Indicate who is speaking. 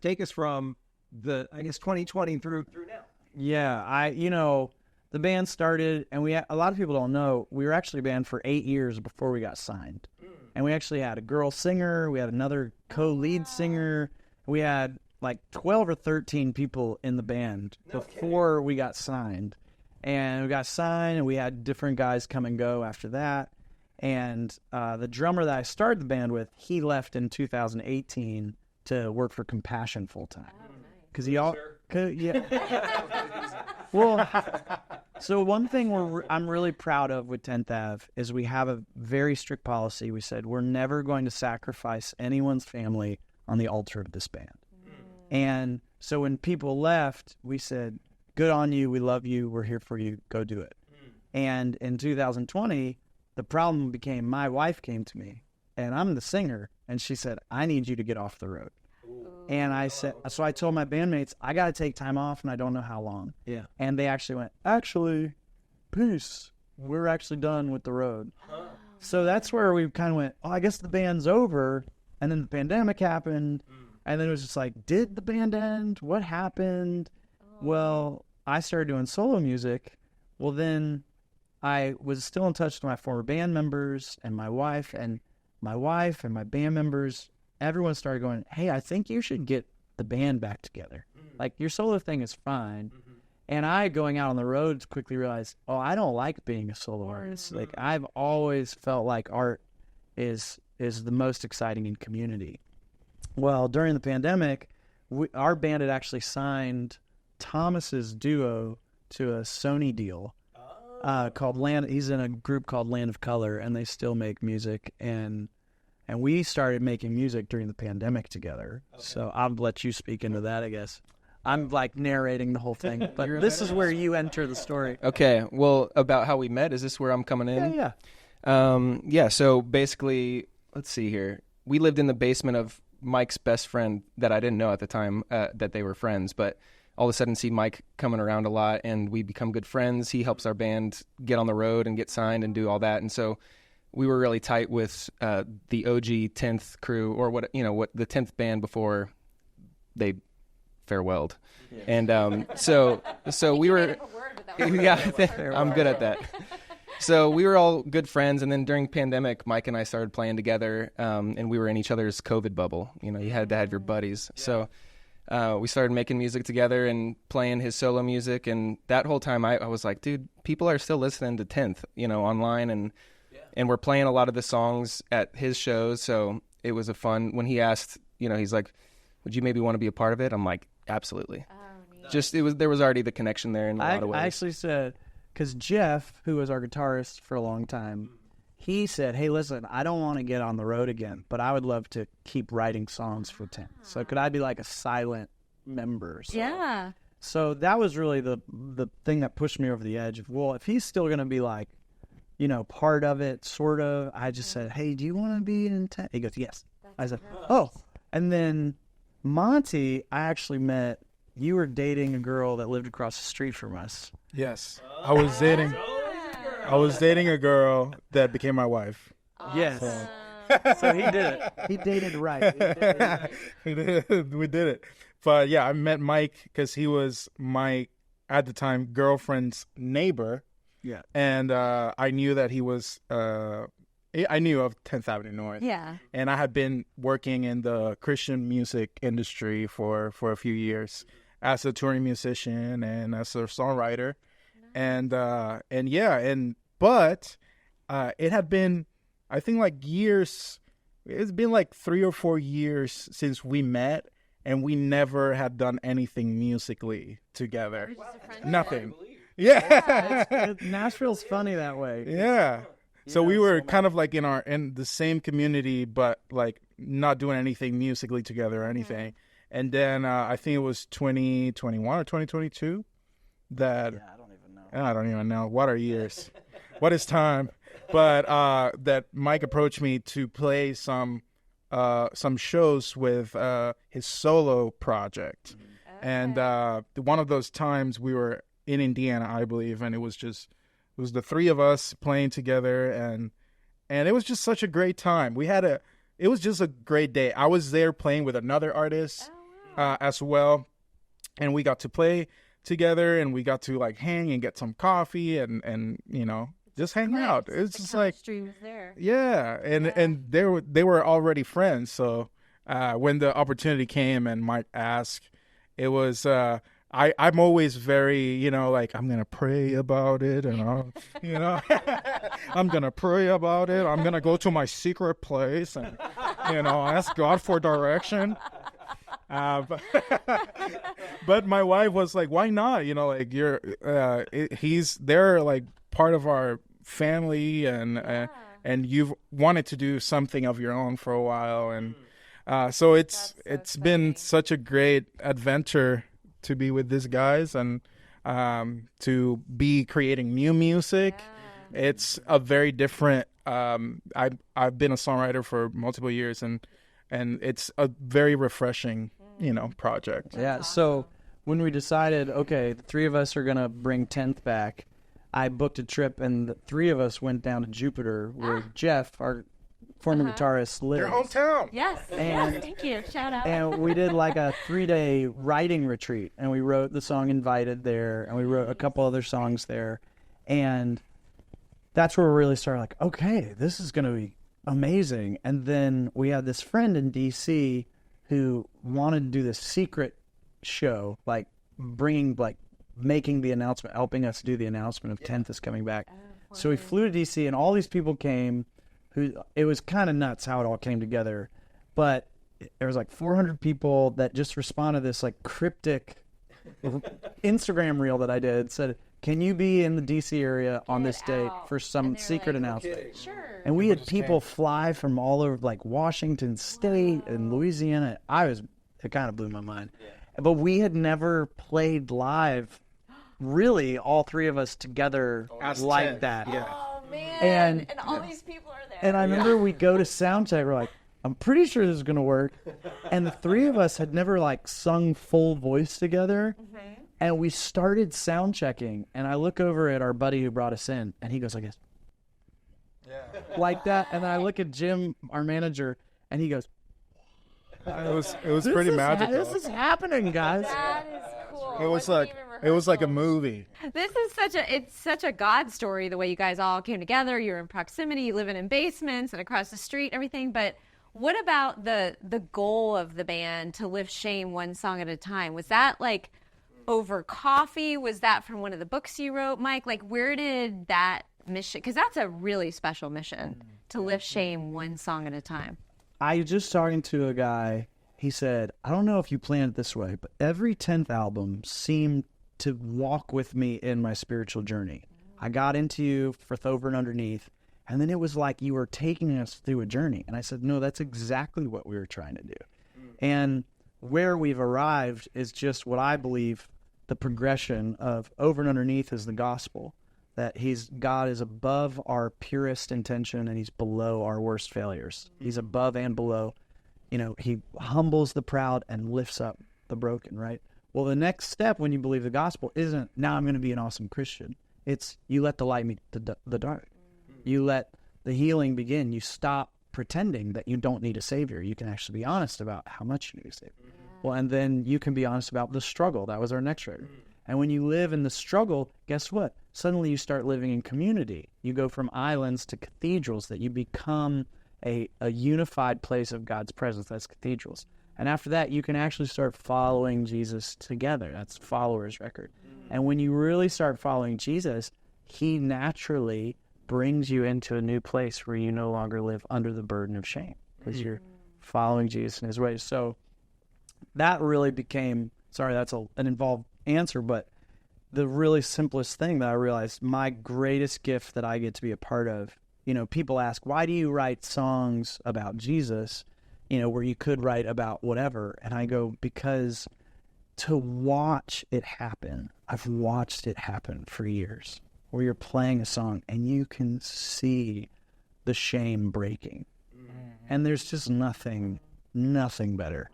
Speaker 1: take us from the 2020 through now.
Speaker 2: Yeah, the band started, and a lot of people don't know, we were actually a band for 8 years before we got signed. And we actually had a girl singer, we had another co-lead singer, we had like 12 or 13 people in the band before we got signed. And we got signed, and we had different guys come and go after that. And the drummer that I started the band with, he left in 2018 to work for Compassion full time. Because well, so one thing I'm really proud of with 10th Ave is we have a very strict policy. We said we're never going to sacrifice anyone's family on the altar of this band. And so when people left, we said, good on you, we love you, we're here for you, go do it. And in 2020, the problem became my wife came to me, and I'm the singer, and she said, I need you to get off the road. And I said, so I told my bandmates, I got to take time off, and I don't know how long. Yeah. And they actually went, peace. We're actually done with the road. So that's where we kind of went, I guess the band's over. And then the pandemic happened. And then it was just like, did the band end? What happened? Well, I started doing solo music. Well, then I was still in touch with my former band members and my wife and my band members. Everyone started going, hey, I think you should get the band back together. Like, your solo thing is fine. And I, going out on the road, quickly realized, I don't like being a solo artist. Like, I've always felt like art is the most exciting in community. Well, during the pandemic, our band had actually signed Thomas's duo to a Sony deal called Land. He's in a group called Land of Color, and they still make music. And we started making music during the pandemic together. Okay. So I'll let you speak into that, I guess. I'm like narrating the whole thing, but this is where you enter the story.
Speaker 3: Okay, well, about how we met, is this where I'm coming in?
Speaker 2: Yeah.
Speaker 3: So basically, let's see here. We lived in the basement of Mike's best friend that I didn't know at the time that they were friends, but all of a sudden see Mike coming around a lot, and we become good friends. He helps our band get on the road and get signed and do all that, and so we were really tight with the OG 10th crew, or what the 10th band before they farewelled. Yeah. And so we were, I'm good at that. So we were all good friends, and then during the pandemic, Mike and I started playing together, and we were in each other's COVID bubble. You had to have your buddies. Yeah. So we started making music together and playing his solo music, and that whole time I was like, dude, people are still listening to 10th, online, and we're playing a lot of the songs at his shows, so it was a fun, when he asked, he's like, would you maybe want to be a part of it? I'm like, absolutely. There was already the connection there in a lot of ways.
Speaker 2: I actually said, because Jeff, who was our guitarist for a long time, he said, hey, listen, I don't want to get on the road again, but I would love to keep writing songs for 10. So could I be like a silent member?
Speaker 4: Yeah.
Speaker 2: So that was really the thing that pushed me over the edge of, well, if he's still going to be like, part of it, sort of, I just said, hey, do you want to be in 10? He goes, yes. I said, oh. And then Monty, I actually met, you were dating a girl that lived across the street from us.
Speaker 5: Yes. I was dating a girl that became my wife.
Speaker 2: Awesome. Yes. So he did it. He dated right.
Speaker 5: We did it. But yeah, I met Mike because he was my, at the time, girlfriend's neighbor.
Speaker 2: Yeah.
Speaker 5: And I knew that he was, I knew of 10th Avenue North.
Speaker 4: Yeah.
Speaker 5: And I had been working in the Christian music industry for a few years as a touring musician and as a songwriter. Nice. But it had been, I think, like years, it's been like 3 or 4 years since we met, and we never had done anything musically together. Nothing. Yeah.
Speaker 2: Nashville's funny that way.
Speaker 5: Yeah. So we were kind of like in the same community, but like not doing anything musically together or anything. And then I think it was 2021 or 2022 that I don't even know. What are years? What is time? But that Mike approached me to play some shows with his solo project. Okay. And one of those times we were in Indiana, I believe, and it was the three of us playing together, and it was just such a great time. It was just a great day. I was there playing with another artist, as well, and we got to play together, and we got to like hang and get some coffee and just hang out. It's just like
Speaker 4: stream is there.
Speaker 5: yeah, and they were already friends. So when the opportunity came and Mike asked, it was I'm always very like I'm gonna pray about it, and I'm gonna pray about it. I'm gonna go to my secret place and ask God for direction. But my wife was like, why not? Like they're like part of our family, and you've wanted to do something of your own for a while, and so it's been such a great adventure to be with these guys and to be creating new music. It's a very different I've been a songwriter for multiple years, and it's a very refreshing project.
Speaker 2: Yeah, so when we decided, okay, the three of us are going to bring 10th back, I booked a trip, and the three of us went down to Jupiter, where Jeff, our former guitarist, lives.
Speaker 5: Your hometown.
Speaker 4: Yes.
Speaker 2: And-
Speaker 4: Thank you. Shout out.
Speaker 2: And we did like a 3-day writing retreat, and we wrote the song Invited there, and we wrote a couple other songs there. And that's where we really started like, okay, this is going to be amazing. And then we had this friend in D.C. who wanted to do this secret show, like making the announcement, helping us do the announcement of 10th is coming back. So we flew to D.C. and all these people came. It was kind of nuts how it all came together. But there was like 400 people that just responded to this like cryptic Instagram reel that I did. Said, can you be in the D.C. area on this date for some secret announcement?
Speaker 4: Sure.
Speaker 2: And we had people fly from all over, like Washington State and Louisiana. It kind of blew my mind. But we had never played live, really, all three of us together like that.
Speaker 5: Yeah.
Speaker 4: Oh man! And all these people are there.
Speaker 2: And I remember we go to sound check. We're like, I'm pretty sure this is gonna work. And the three of us had never like sung full voice together. And we started sound checking. And I look over at our buddy who brought us in, and he goes like this, like that. And then I look at Jim, our manager, and he goes,
Speaker 5: It was pretty magical.
Speaker 2: This is happening, guys.
Speaker 4: That is cool.
Speaker 5: It was like a movie.
Speaker 4: This is such a God story, the way you guys all came together. You're in proximity, living in basements and across the street, everything. But what about the goal of the band to lift shame one song at a time? Was that like over coffee? Was that from one of the books you wrote, Mike? Like, where did that mission, because that's a really special mission, to lift shame one song at a time.
Speaker 2: I was just talking to a guy. He said, I don't know if you planned it this way, but every 10th album seemed to walk with me in my spiritual journey. I got into you for Over and Underneath, and then it was like you were taking us through a journey. And I said, no, that's exactly what we were trying to do. And where we've arrived is just what I believe the progression of Over and Underneath is the gospel, that God is above our purest intention and he's below our worst failures. He's above and below. He humbles the proud and lifts up the broken, right? Well, the next step when you believe the gospel isn't, now I'm going to be an awesome Christian. It's, you let the light meet the dark. You let the healing begin. You stop pretending that you don't need a savior. You can actually be honest about how much you need a savior. Well, and then you can be honest about the struggle. That was our next record. And when you live in the struggle, guess what? Suddenly you start living in community. You go from islands to cathedrals, that you become a unified place of God's presence. That's cathedrals. And after that, you can actually start following Jesus together. That's followers record. And when you really start following Jesus, he naturally brings you into a new place where you no longer live under the burden of shame because you're following Jesus in his ways. So that really became, sorry, that's an involved answer, but the really simplest thing that I realized, my greatest gift that I get to be a part of, people ask, why do you write songs about Jesus, where you could write about whatever? And I go, because to watch it happen, I've watched it happen for years, where you're playing a song and you can see the shame breaking. And there's just nothing better